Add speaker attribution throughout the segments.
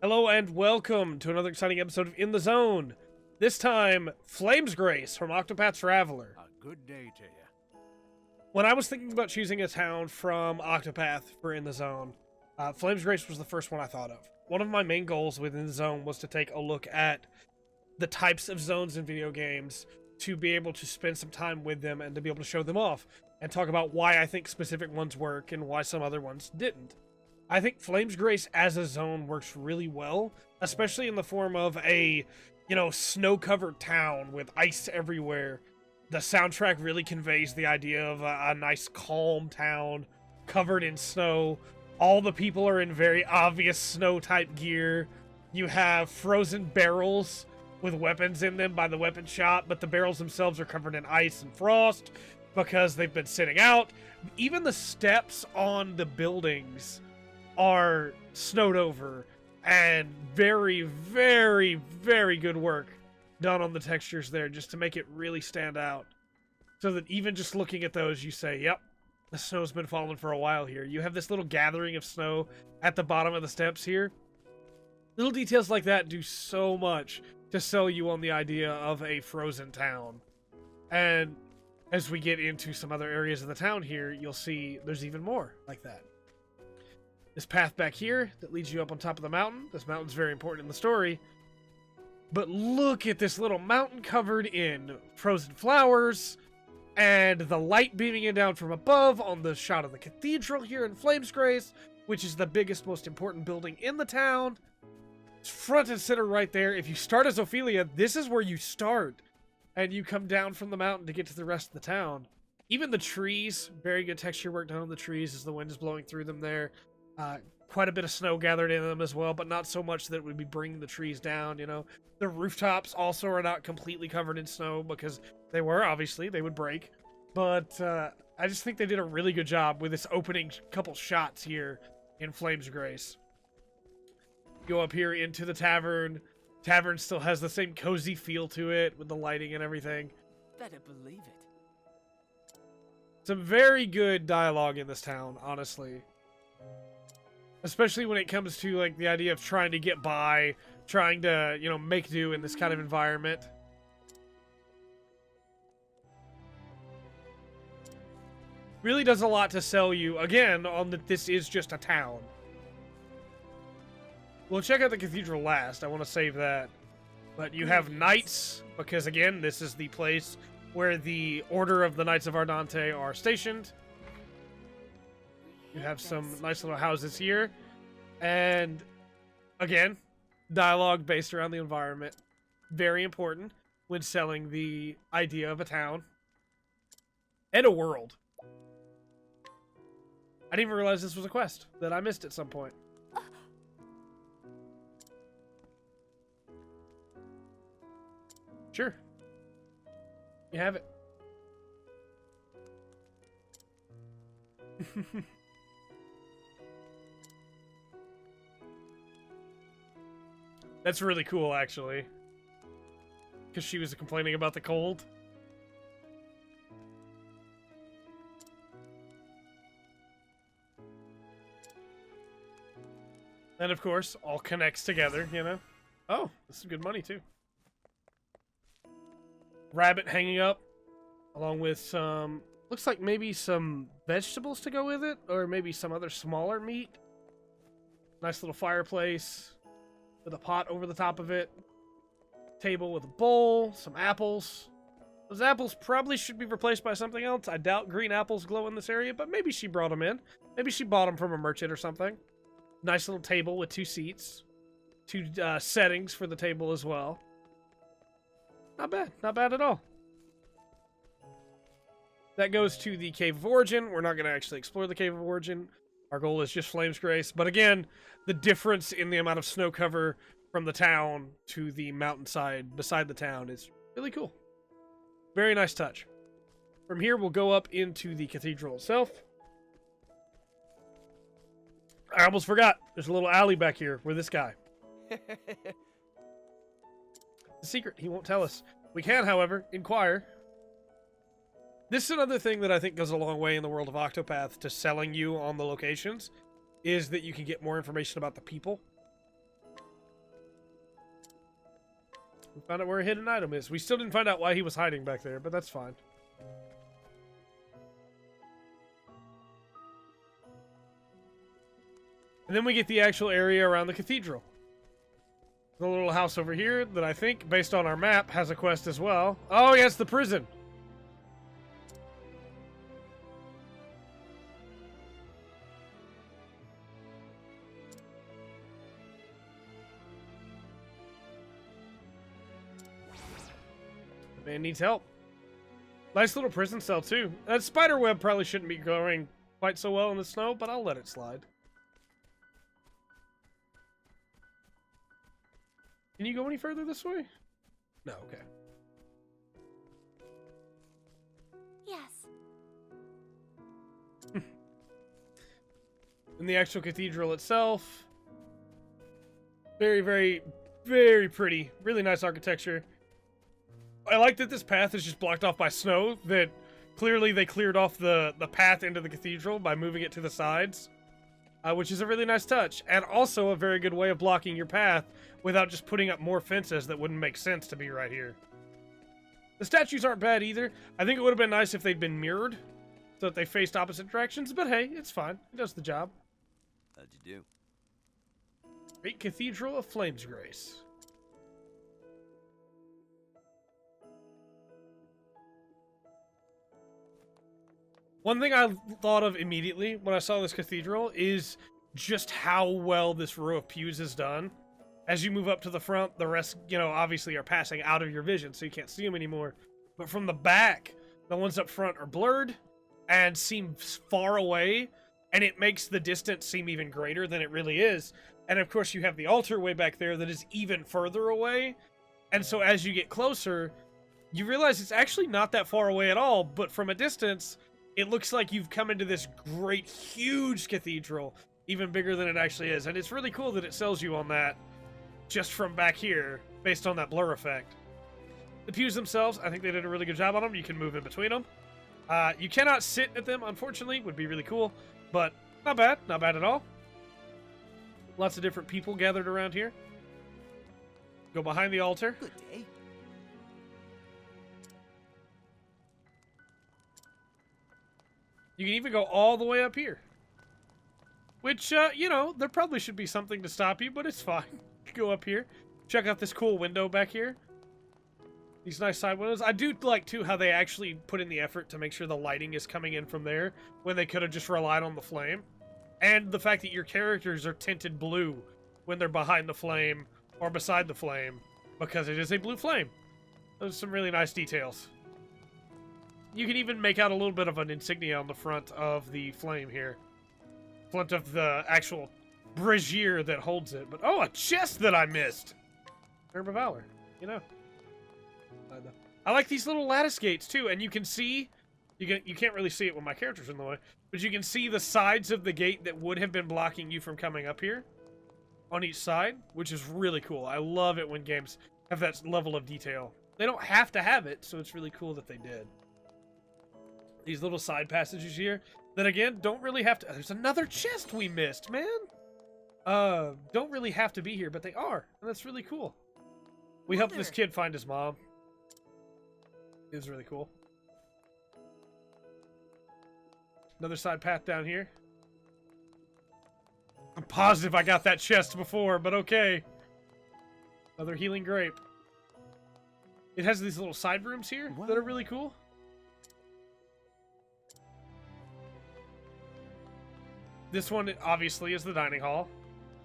Speaker 1: Hello and welcome to another exciting episode of In the Zone. This time, Flamesgrace from Octopath Traveler.
Speaker 2: A good day to you.
Speaker 1: When I was thinking about choosing a town from Octopath for In the Zone, Flamesgrace was the first one I thought of. One of my main goals within the zone was to take a look at the types of zones in video games, to be able to spend some time with them and to be able to show them off, and talk about why I think specific ones work and why some other ones didn't. I think Flamesgrace as a zone works really well, especially in the form of a, snow-covered town with ice everywhere. The soundtrack really conveys the idea of a nice, calm town covered in snow. All the people are in very obvious snow-type gear. You have frozen barrels with weapons in them by the weapon shop, but the barrels themselves are covered in ice and frost because they've been sitting out. Even the steps on the buildings are snowed over, and very, very, very good work done on the textures there just to make it really stand out. So that even just looking at those, you say, yep, the snow's been falling for a while here. You have this little gathering of snow at the bottom of the steps here. Little details like that do so much to sell you on the idea of a frozen town. And as we get into some other areas of the town here, you'll see there's even more like that. This path back here that leads you up on top of the mountain. This mountain's very important in the story. But look at this little mountain covered in frozen flowers and the light beaming in down from above on the shot of the cathedral here in Flamesgrace, which is the biggest, most important building in the town. It's front and center right there. If you start as Ophelia, this is where you start. And you come down from the mountain to get to the rest of the town. Even the trees, very good texture work done on the trees as the wind is blowing through them there. Quite a bit of snow gathered in them as well, but not so much that it would be bringing the trees down, The rooftops also are not completely covered in snow because they would break. But I just think they did a really good job with this opening couple shots here in Flamesgrace. Go up here into the tavern. Tavern still has the same cozy feel to it with the lighting and everything.
Speaker 2: Better believe it.
Speaker 1: Some very good dialogue in this town, honestly. Especially when it comes to, the idea of trying to get by, trying to, make do in this kind of environment. Really does a lot to sell you, again, on that this is just a town. We'll check out the cathedral last. I want to save that. But you have knights, because, again, this is the place where the Order of the Knights of Ardante are stationed. You have some nice little houses here. And, again, dialogue based around the environment. Very important when selling the idea of a town. And a world. I didn't even realize this was a quest that I missed at some point. Sure. You have it. That's really cool, actually. Because she was complaining about the cold. And, of course, all connects together, Oh, this is good money, too. Rabbit hanging up, along with some... Looks like maybe some vegetables to go with it, or maybe some other smaller meat. Nice little fireplace with a pot over the top of it. Table with a bowl, some apples. Those apples probably should be replaced by something else. I doubt green apples glow in this area, but maybe she brought them in. Maybe she bought them from a merchant or something. Nice little table with 2 seats. 2 settings for the table as well. Not bad. Not bad at all. That goes to the Cave of Origin. We're not going to actually explore the Cave of Origin. Our goal is just Flamesgrace. But again, the difference in the amount of snow cover from the town to the mountainside beside the town is really cool. Very nice touch. From here, we'll go up into the cathedral itself. I almost forgot. There's a little alley back here with this guy. It's a secret. He won't tell us. We can, however, inquire. This is another thing that I think goes a long way in the world of Octopath to selling you on the locations, is that you can get more information about the people. We found out where a hidden item is. We still didn't find out why he was hiding back there, but that's fine. And then we get the actual area around the cathedral. The little house over here that I think, based on our map, has a quest as well. Oh, yes, the prison. The man needs help. Nice little prison cell, too. That spider web probably shouldn't be going quite so well in the snow, but I'll let it slide. Can you go any further this way? No, okay.
Speaker 3: Yes.
Speaker 1: In the actual cathedral itself, very, very, very pretty. Really nice architecture. I like that this path is just blocked off by snow, that clearly they cleared off the path into the cathedral by moving it to the sides, which is a really nice touch, and also a very good way of blocking your path without just putting up more fences that wouldn't make sense to be right here. The statues aren't bad either. I think it would have been nice if they'd been mirrored so that they faced opposite directions, but hey, it's fine. It does the job.
Speaker 4: How'd you do?
Speaker 1: Great Cathedral of Flamesgrace. One thing I thought of immediately when I saw this cathedral is just how well this row of pews is done. As you move up to the front, the rest, you know, obviously are passing out of your vision, so you can't see them anymore. But from the back, the ones up front are blurred and seem far away, and it makes the distance seem even greater than it really is. And of course, you have the altar way back there that is even further away. And so as you get closer, you realize it's actually not that far away at all, but from a distance, it looks like you've come into this great, huge cathedral, even bigger than it actually is. And it's really cool that it sells you on that just from back here, based on that blur effect. The pews themselves, I think they did a really good job on them. You can move in between them. You cannot sit at them, unfortunately. Would be really cool, but not bad. Not bad at all. Lots of different people gathered around here. Go behind the altar.
Speaker 4: Good day.
Speaker 1: You can even go all the way up here. Which, you know, there probably should be something to stop you, but it's fine. Go up here. Check out this cool window back here. These nice side windows. I do like, too, how they actually put in the effort to make sure the lighting is coming in from there when they could have just relied on the flame. And the fact that your characters are tinted blue when they're behind the flame or beside the flame because it is a blue flame. Those are some really nice details. You can even make out a little bit of an insignia on the front of the flame here. Front of the actual brazier that holds it. But, oh, a chest that I missed! Herb of Valor, you know. I like these little lattice gates, too, and you can see... You can't really see it when my character's in the way, but you can see the sides of the gate that would have been blocking you from coming up here on each side, which is really cool. I love it when games have that level of detail. They don't have to have it, so it's really cool that they did. These little side passages here that, again, don't really have to... There's another chest we missed, man! Don't really have to be here, but they are, and that's really cool. We helped this kid find his mom. It was really cool. Another side path down here. I'm positive I got that chest before, but okay. Another healing grape. It has these little side rooms here that are really cool. This one, obviously, is the dining hall.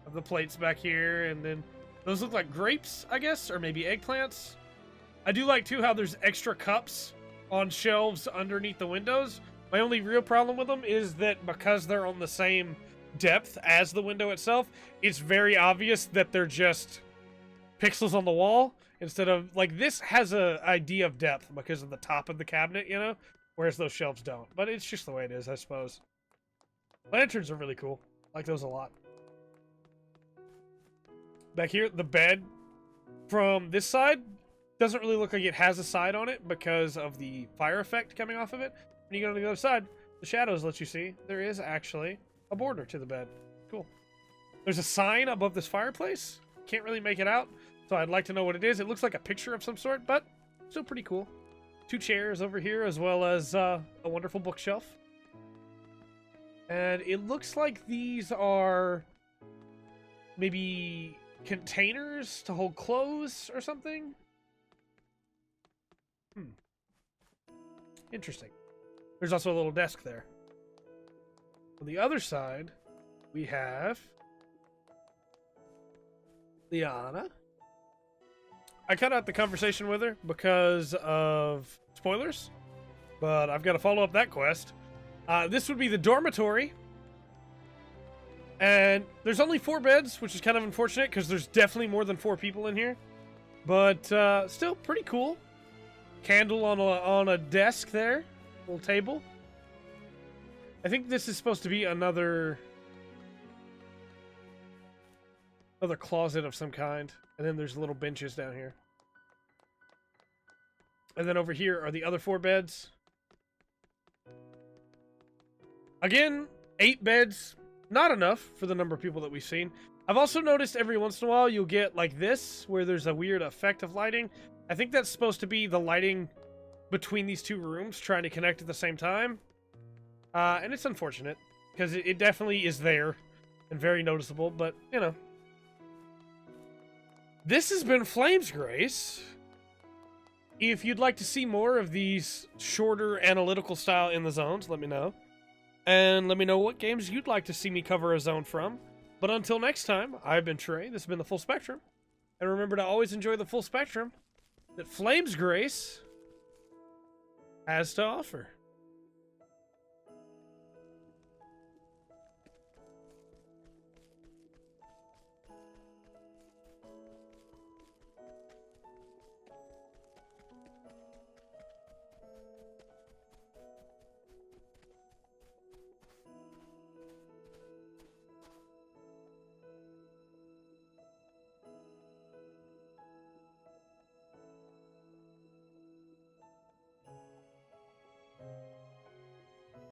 Speaker 1: Of the plates back here, and then those look like grapes, I guess, or maybe eggplants. I do like, too, how there's extra cups on shelves underneath the windows. My only real problem with them is that because they're on the same depth as the window itself, it's very obvious that they're just pixels on the wall instead of, like, this has a idea of depth because of the top of the cabinet, you know, whereas those shelves don't. But it's just the way it is, I suppose. Lanterns are really cool. I like those a lot. Back here, the bed from this side doesn't really look like it has a side on it because of the fire effect coming off of it. When you go to the other side, the shadows let you see there is actually a border to the bed. Cool. There's a sign above this fireplace. Can't really make it out, So I'd like to know what it is. It looks like a picture of some sort, but still pretty cool. 2 chairs over here, as well as a wonderful bookshelf. And it looks like these are maybe containers to hold clothes or something. Interesting. There's also a little desk there. On the other side, we have Liana. I cut out the conversation with her because of spoilers, but I've got to follow up that quest. This would be the dormitory. And there's only 4 beds, which is kind of unfortunate because there's definitely more than 4 people in here. But still pretty cool. Candle on a desk there. Little table. I think this is supposed to be another closet of some kind. And then there's little benches down here. And then over here are the other 4 beds. Again, 8 beds. Not enough for the number of people that we've seen. I've also noticed every once in a while you'll get like this, where there's a weird effect of lighting. I think that's supposed to be the lighting between these 2 rooms trying to connect at the same time. And it's unfortunate, because it definitely is there and very noticeable, but, you know. This has been Flamesgrace. If you'd like to see more of these shorter analytical style in the zones, let me know. And let me know what games you'd like to see me cover a zone from. But until next time, I've been Trey. This has been the Full Spectrum. And remember to always enjoy the full spectrum that Flamesgrace has to offer.